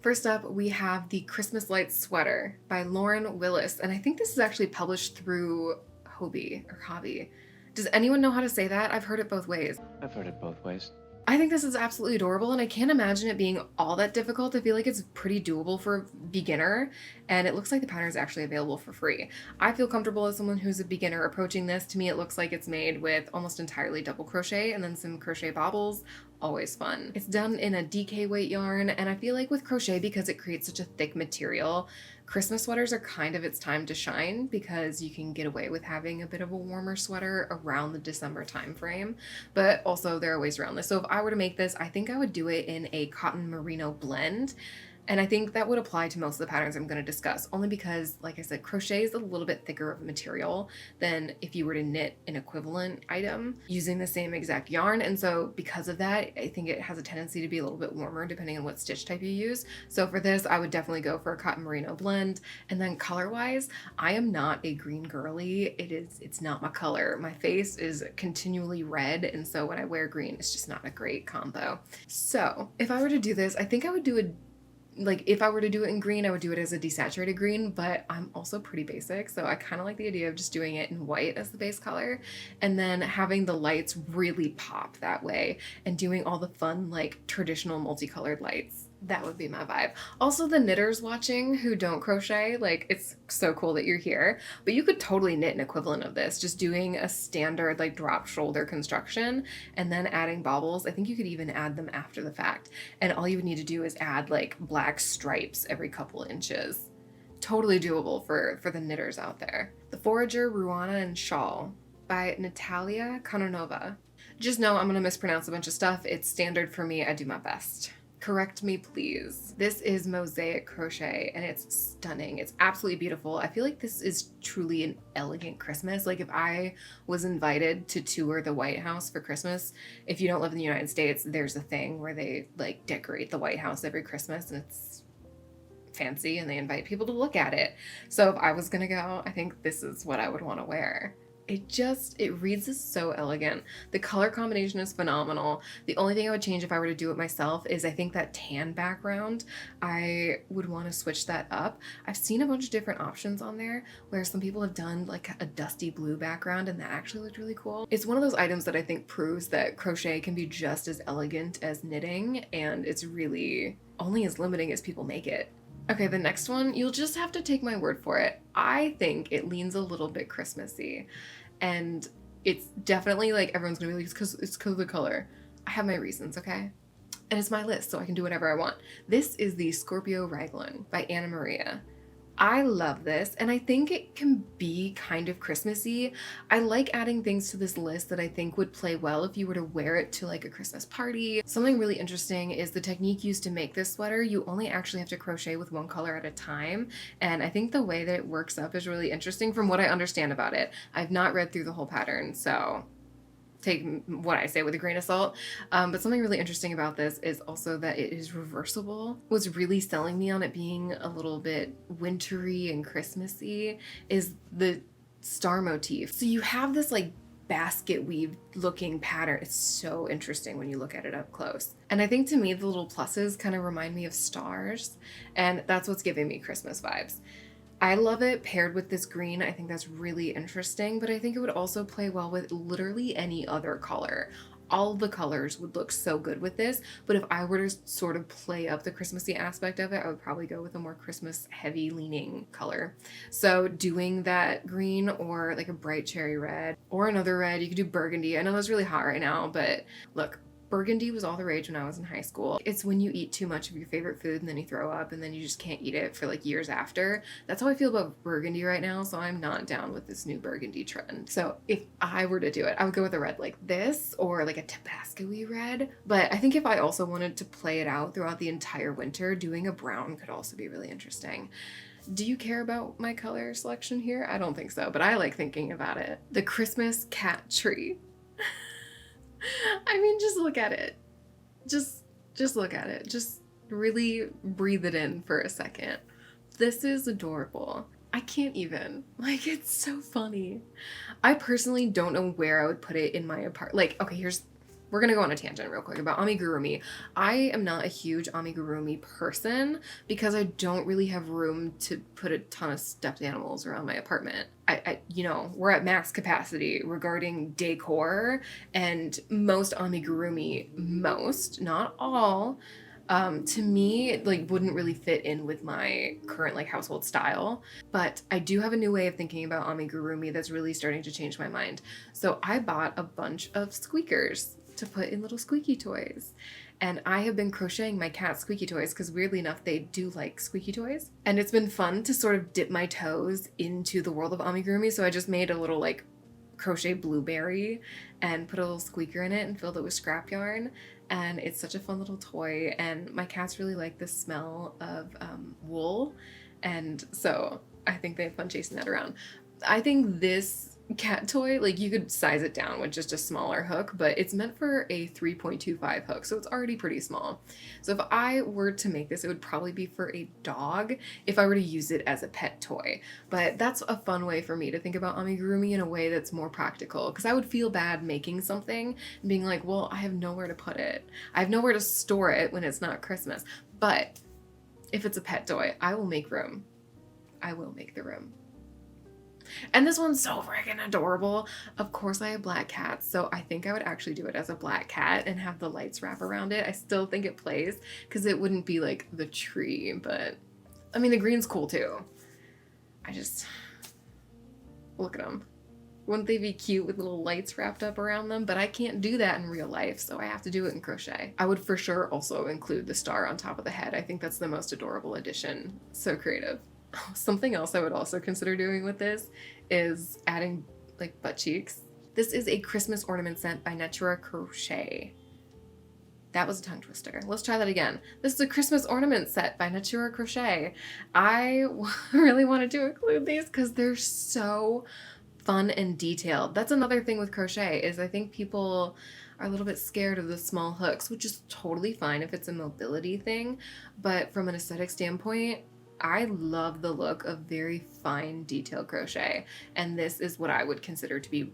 First up, we have the Christmas Lights Sweater by Lauren Willis, and I think this is actually published through Hobie or Hobby. Does anyone know how to say that? I've heard it both ways. I've heard it both ways. I think this is absolutely adorable, and I can't imagine it being all that difficult. I feel like it's pretty doable for a beginner, and it looks like the pattern is actually available for free. I feel comfortable as someone who's a beginner approaching this. To me, it looks like it's made with almost entirely double crochet and then some crochet bobbles. Always fun. It's done in a DK weight yarn, and I feel like with crochet, because it creates such a thick material, Christmas sweaters are kind of its time to shine because you can get away with having a bit of a warmer sweater around the December time frame, but also there are ways around this. So if I were to make this, I think I would do it in a cotton merino blend. And I think that would apply to most of the patterns I'm going to discuss, only because, like I said, crochet is a little bit thicker of a material than if you were to knit an equivalent item using the same exact yarn. And so because of that, I think it has a tendency to be a little bit warmer depending on what stitch type you use. So for this, I would definitely go for a cotton merino blend. And then color-wise, I am not a green girly. It's not my color. My face is continually red, and so when I wear green, it's just not a great combo. So if I were to do this, I think I would do if I were to do it in green, I would do it as a desaturated green, but I'm also pretty basic, so I kind of like the idea of just doing it in white as the base color, and then having the lights really pop that way, and doing all the fun, like, traditional multicolored lights. That would be my vibe. Also, the knitters watching who don't crochet, like, it's so cool that you're here, but you could totally knit an equivalent of this, just doing a standard, like, drop shoulder construction and then adding bobbles. I think you could even add them after the fact, and all you would need to do is add, like, black stripes every couple inches. Totally doable for the knitters out there. The Forager Ruana and Shawl by Natalia Kononova. Just know I'm gonna mispronounce a bunch of stuff. It's standard for me. I do my best. Correct me, please. This is mosaic crochet, and it's stunning. It's absolutely beautiful. I feel like this is truly an elegant Christmas. Like, if I was invited to tour the White House for Christmas, if you don't live in the United States, there's a thing where they, like, decorate the White House every Christmas, and it's fancy, and they invite people to look at it. So if I was gonna go, I think this is what I would want to wear. It reads as so elegant. The color combination is phenomenal. The only thing I would change if I were to do it myself is I think that tan background, I would want to switch that up. I've seen a bunch of different options on there where some people have done like a dusty blue background, and that actually looked really cool. It's one of those items that I think proves that crochet can be just as elegant as knitting, and it's really only as limiting as people make it. Okay, the next one, you'll just have to take my word for it. I think it leans a little bit Christmassy, and it's definitely, like, everyone's gonna be like, it's because of the color. I have my reasons, okay? And it's my list, so I can do whatever I want. This is the Scorpio Raglan by Anna Maria. I love this, and I think it can be kind of Christmassy. I like adding things to this list that I think would play well if you were to wear it to, like, a Christmas party. Something really interesting is the technique used to make this sweater. You only actually have to crochet with one color at a time, and I think the way that it works up is really interesting from what I understand about it. I've not read through the whole pattern, so take what I say with a grain of salt. But something really interesting about this is also that it is reversible. What's really selling me on it being a little bit wintry and Christmassy is the star motif. So you have this, like, basket weave looking pattern. It's so interesting when you look at it up close. And I think to me the little pluses kind of remind me of stars, and that's what's giving me Christmas vibes. I love it paired with this green. I think that's really interesting, but I think it would also play well with literally any other color. All the colors would look so good with this, but if I were to sort of play up the Christmassy aspect of it, I would probably go with a more Christmas heavy leaning color. So doing that green or like a bright cherry red or another red, you could do burgundy. I know that's really hot right now, but look, burgundy was all the rage when I was in high school. It's when you eat too much of your favorite food and then you throw up and then you just can't eat it for like years after. That's how I feel about burgundy right now, so I'm not down with this new burgundy trend. So if I were to do it, I would go with a red like this or like a Tabasco-y red. But I think if I also wanted to play it out throughout the entire winter, doing a brown could also be really interesting. Do you care about my color selection here? I don't think so, but I like thinking about it. The Christmas cat tree. I mean, just look at it. Just look at it. Just really breathe it in for a second. This is adorable. I can't even. Like, it's so funny. I personally don't know where I would put it in my apartment. Like, okay, we're gonna go on a tangent real quick about amigurumi. I am not a huge amigurumi person because I don't really have room to put a ton of stuffed animals around my apartment. You know, we're at max capacity regarding decor, and most amigurumi, most, not all, to me, like, wouldn't really fit in with my current, like, household style. But I do have a new way of thinking about amigurumi that's really starting to change my mind. So I bought a bunch of squeakers to put in little squeaky toys. And I have been crocheting my cat's squeaky toys because weirdly enough, they do like squeaky toys. And it's been fun to sort of dip my toes into the world of amigurumi. So I just made a little like crochet blueberry and put a little squeaker in it and filled it with scrap yarn. And it's such a fun little toy. And my cats really like the smell of wool. And so I think they have fun chasing that around. I think this cat toy, like, you could size it down with just a smaller hook, but it's meant for a 3.25 hook, so it's already pretty small. So if I were to make this, it would probably be for a dog if I were to use it as a pet toy. But that's a fun way for me to think about amigurumi in a way that's more practical, because I would feel bad making something and being like, well, I have nowhere to put it. I have nowhere to store it when it's not Christmas. But if it's a pet toy, I will make room. I will make the room. And this one's so freaking adorable. Of course I have black cats, so I think I would actually do it as a black cat and have the lights wrap around it. I still think it plays because it wouldn't be like the tree, but I mean, the green's cool too. I just, look at them. Wouldn't they be cute with little lights wrapped up around them? But I can't do that in real life, so I have to do it in crochet. I would for sure also include the star on top of the head. I think that's the most adorable addition. So creative. Something else I would also consider doing with this is adding like butt cheeks. This is a Christmas ornament set by Natura Crochet. That was a tongue twister. Let's try that again. This is a Christmas ornament set by Natura Crochet. I really wanted to include these because they're so fun and detailed. That's another thing with crochet is I think people are a little bit scared of the small hooks, which is totally fine if it's a mobility thing. But from an aesthetic standpoint, I love the look of very fine detailed crochet, and this is what I would consider to be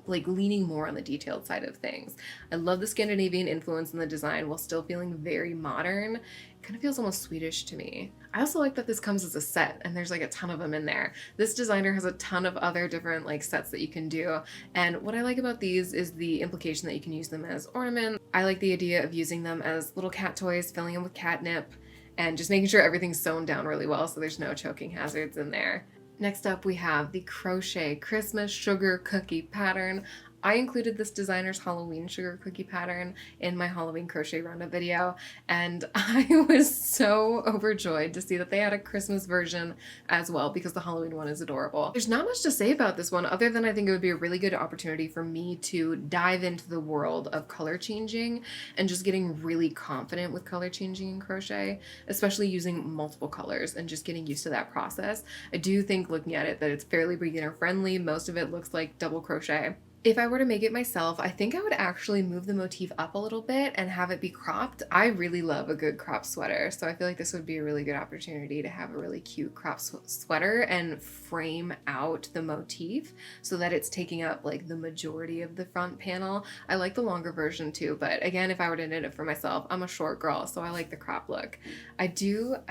like leaning more on the detailed side of things. I love the Scandinavian influence in the design while still feeling very modern. It kind of feels almost Swedish to me. I also like that this comes as a set and there's like a ton of them in there. This designer has a ton of other different like sets that you can do, and what I like about these is the implication that you can use them as ornaments. I like the idea of using them as little cat toys, filling them with catnip, and just making sure everything's sewn down really well so there's no choking hazards in there. Next up, we have the Crochet Christmas Sugar Cookie Pattern. I included this designer's Halloween sugar cookie pattern in my Halloween crochet roundup video, and I was so overjoyed to see that they had a Christmas version as well because the Halloween one is adorable. There's not much to say about this one other than I think it would be a really good opportunity for me to dive into the world of color changing and just getting really confident with color changing in crochet, especially using multiple colors and just getting used to that process. I do think looking at it that it's fairly beginner friendly. Most of it looks like double crochet. If I were to make it myself, I think I would actually move the motif up a little bit and have it be cropped. I really love a good cropped sweater, so I feel like this would be a really good opportunity to have a really cute cropped sweater and frame out the motif so that it's taking up like the majority of the front panel. I like the longer version too, but again, if I were to knit it for myself, I'm a short girl, so I like the crop look. I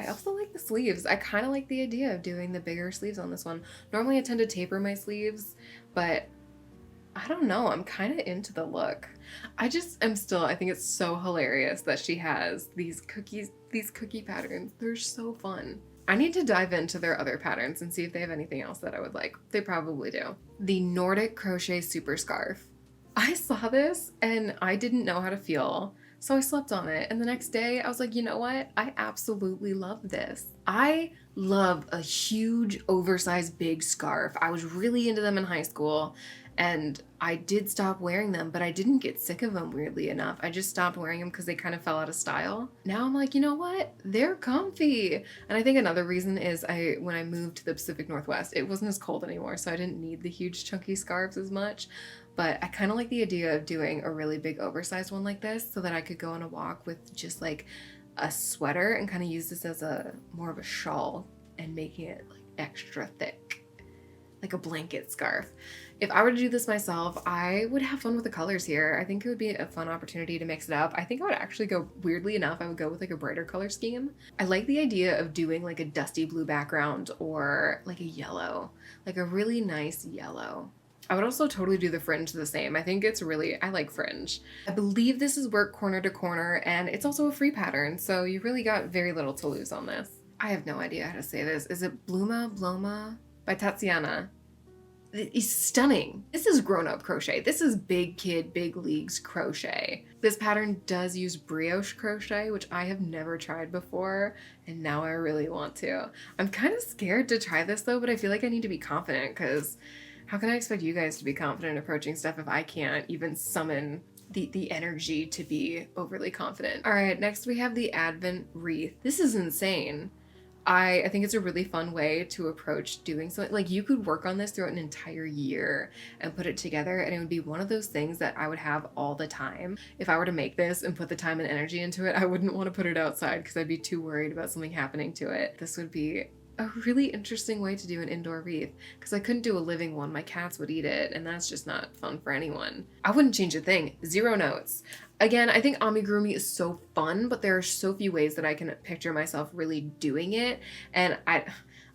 also like the sleeves. I kind of like the idea of doing the bigger sleeves on this one. Normally I tend to taper my sleeves, but I don't know, I'm kind of into the look. I think it's so hilarious that she has these cookie patterns. They're so fun. I need to dive into their other patterns and see if they have anything else that I would like. They probably do. The Nordic Crochet Super Scarf. I saw this and I didn't know how to feel, so I slept on it. And the next day I was like, you know what? I absolutely love this. I love a huge oversized big scarf. I was really into them in high school. And I did stop wearing them, but I didn't get sick of them, weirdly enough. I just stopped wearing them because they kind of fell out of style. Now I'm like, you know what? They're comfy. And I think another reason is when I moved to the Pacific Northwest, it wasn't as cold anymore, so I didn't need the huge chunky scarves as much. But I kind of like the idea of doing a really big oversized one like this so that I could go on a walk with just like a sweater and kind of use this as more of a shawl and making it like extra thick. like a blanket scarf. If I were to do this myself, I would have fun with the colors here. I think it would be a fun opportunity to mix it up. I think I would actually go, weirdly enough, I would go with like a brighter color scheme. I like the idea of doing like a dusty blue background or like a yellow, like a really nice yellow. I would also totally do the fringe the same. I think it's really, I like fringe. I believe this is work corner to corner, and it's also a free pattern, so you really got very little to lose on this. I have no idea how to say this. Is it Bloma by Tatiana? It's stunning. This is grown-up crochet. This is big kid, big leagues crochet. This pattern does use brioche crochet, which I have never tried before, and now I really want to. I'm kind of scared to try this though, but I feel like I need to be confident, because how can I expect you guys to be confident approaching stuff if I can't even summon the energy to be overly confident? All right, next we have the Advent wreath. This is insane. I think it's a really fun way to approach doing something. Like, you could work on this throughout an entire year and put it together, and it would be one of those things that I would have all the time. If I were to make this and put the time and energy into it, I wouldn't want to put it outside because I'd be too worried about something happening to it. This would be a really interesting way to do an indoor wreath, because I couldn't do a living one. My cats would eat it, and that's just not fun for anyone. I wouldn't change a thing. 0 notes. Again, I think amigurumi is so fun, but there are so few ways that I can picture myself really doing it. And I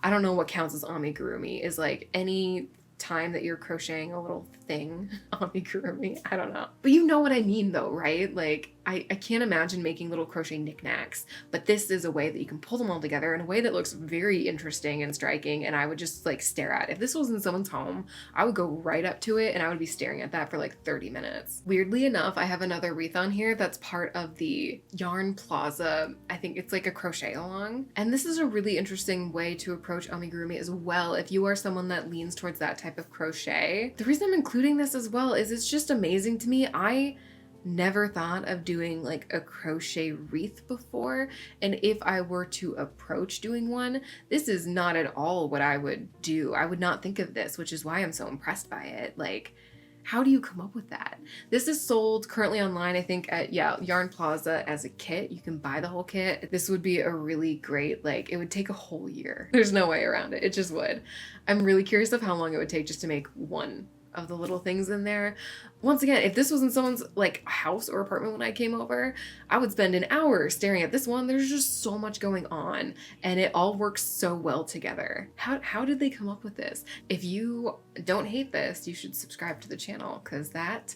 don't know what counts as amigurumi. Is like any time that you're crocheting a little thing amigurumi. I don't know. But you know what I mean though, right? Like, I can't imagine making little crochet knickknacks, but this is a way that you can pull them all together in a way that looks very interesting and striking, and I would just like stare at. If this was in someone's home, I would go right up to it and I would be staring at that for like 30 minutes. Weirdly enough, I have another wreath on here that's part of the Yarn Plaza. I think it's like a crochet along. And this is a really interesting way to approach amigurumi as well if you are someone that leans towards that type of crochet. The reason I'm including this as well is it's just amazing to me. I never thought of doing like a crochet wreath before, and if I were to approach doing one, this is not at all what I would do. I would not think of this, which is why I'm so impressed by it. Like, how do you come up with that? This is sold currently online, I think at, Yarn Plaza as a kit. You can buy the whole kit. This would be a really great, like, it would take a whole year. There's no way around it. It just would. I'm really curious of how long it would take just to make one of the little things in there. Once again, if this was in someone's like house or apartment when I came over, I would spend an hour staring at this one. There's just so much going on, and it all works so well together. How did they come up with this? If you don't hate this, you should subscribe to the channel, because that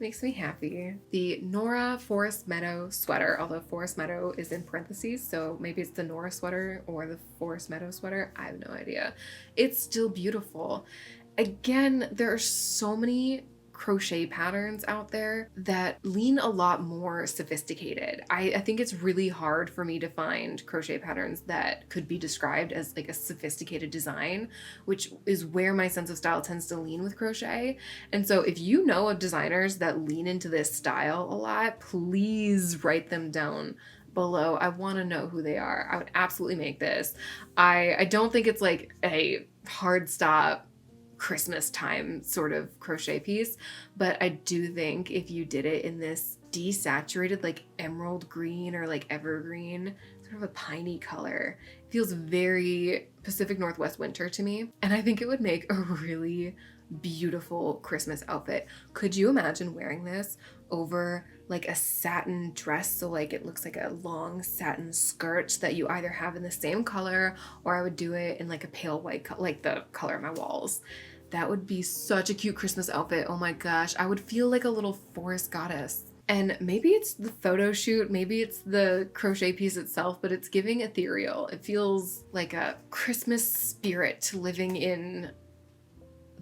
makes me happy. The Nora Forest Meadow sweater, although Forest Meadow is in parentheses, so maybe it's the Nora sweater or the Forest Meadow sweater. I have no idea. It's still beautiful. Again, there are so many crochet patterns out there that lean a lot more sophisticated. I think it's really hard for me to find crochet patterns that could be described as like a sophisticated design, which is where my sense of style tends to lean with crochet. And so if you know of designers that lean into this style a lot, please write them down below. I want to know who they are. I would absolutely make this. I don't think it's like a hard stop Christmas time sort of crochet piece, but I do think if you did it in this desaturated like emerald green or like evergreen, sort of a piney color, it feels very Pacific Northwest winter to me, and I think it would make a really beautiful Christmas outfit. Could you imagine wearing this over like a satin dress, so like it looks like a long satin skirt that you either have in the same color, or I would do it in like a pale white like the color of my walls. That would be such a cute Christmas outfit. Oh my gosh, I would feel like a little forest goddess. And maybe it's the photo shoot, maybe it's the crochet piece itself, but it's giving ethereal. It feels like a Christmas spirit living in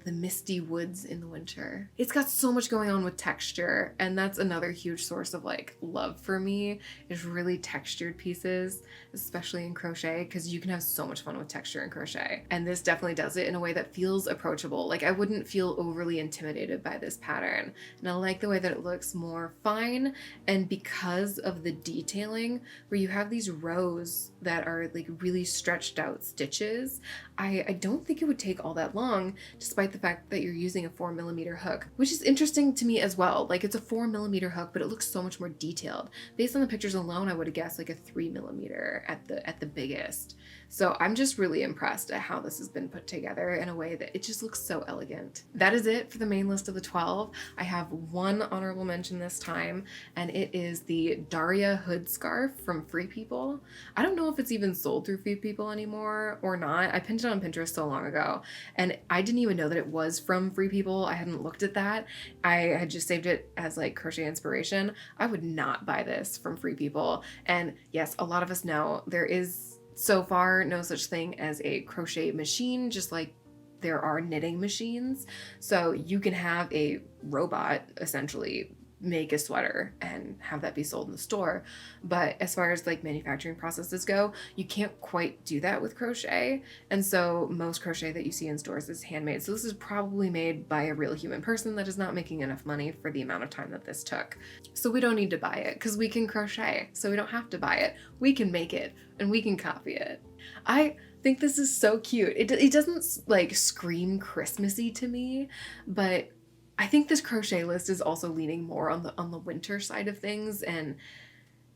the misty woods in the winter. It's got so much going on with texture, and that's another huge source of like love for me, is really textured pieces, especially in crochet, because you can have so much fun with texture in crochet. And this definitely does it in a way that feels approachable. Like, I wouldn't feel overly intimidated by this pattern. And I like the way that it looks more fine, and because of the detailing where you have these rows that are like really stretched out stitches, I don't think it would take all that long, despite the fact that you're using a 4mm hook, which is interesting to me as well. Like, it's a 4mm hook, but it looks so much more detailed. Based on the pictures alone, I would have guessed like a 3mm at the biggest. So I'm just really impressed at how this has been put together in a way that it just looks so elegant. That is it for the main list of the 12. I have one honorable mention this time, and it is the Daria hood scarf from Free People. I don't know if it's even sold through Free People anymore or not. I pinned it on Pinterest so long ago, and I didn't even know that it was from Free People. I hadn't looked at that. I had just saved it as like crochet inspiration. I would not buy this from Free People. And yes, a lot of us know there is so far no such thing as a crochet machine, just like there are knitting machines. So you can have a robot essentially make a sweater and have that be sold in the store. But as far as like manufacturing processes go, you can't quite do that with crochet. And so most crochet that you see in stores is handmade. So this is probably made by a real human person that is not making enough money for the amount of time that this took. So we don't need to buy it because we can crochet. So we don't have to buy it. We can make it and we can copy it. I think this is so cute. It doesn't like scream Christmassy to me, but I think this crochet list is also leaning more on the winter side of things and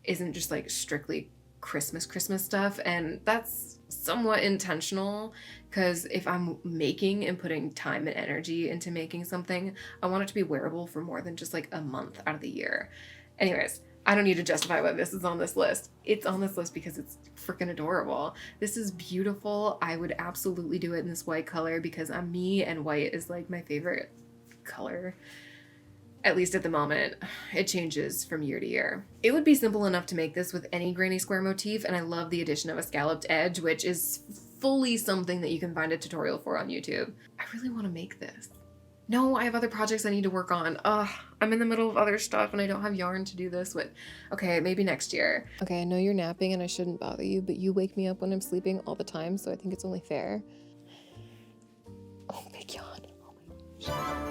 isn't just like strictly Christmas stuff. And that's somewhat intentional because if I'm making and putting time and energy into making something, I want it to be wearable for more than just like a month out of the year. Anyways, I don't need to justify why this is on this list. It's on this list because it's freaking adorable. This is beautiful. I would absolutely do it in this white color because I'm me and white is like my favorite color, at least at the moment. It changes from year to year. It would be simple enough to make this with any granny square motif, and I love the addition of a scalloped edge, which is fully something that you can find a tutorial for on YouTube. I really want to make this. No, I have other projects I need to work on. I'm in the middle of other stuff and I don't have yarn to do this with. Okay, maybe next year. Okay, I know you're napping and I shouldn't bother you, but you wake me up when I'm sleeping all the time, so I think it's only fair. Oh, big yawn. Oh my gosh.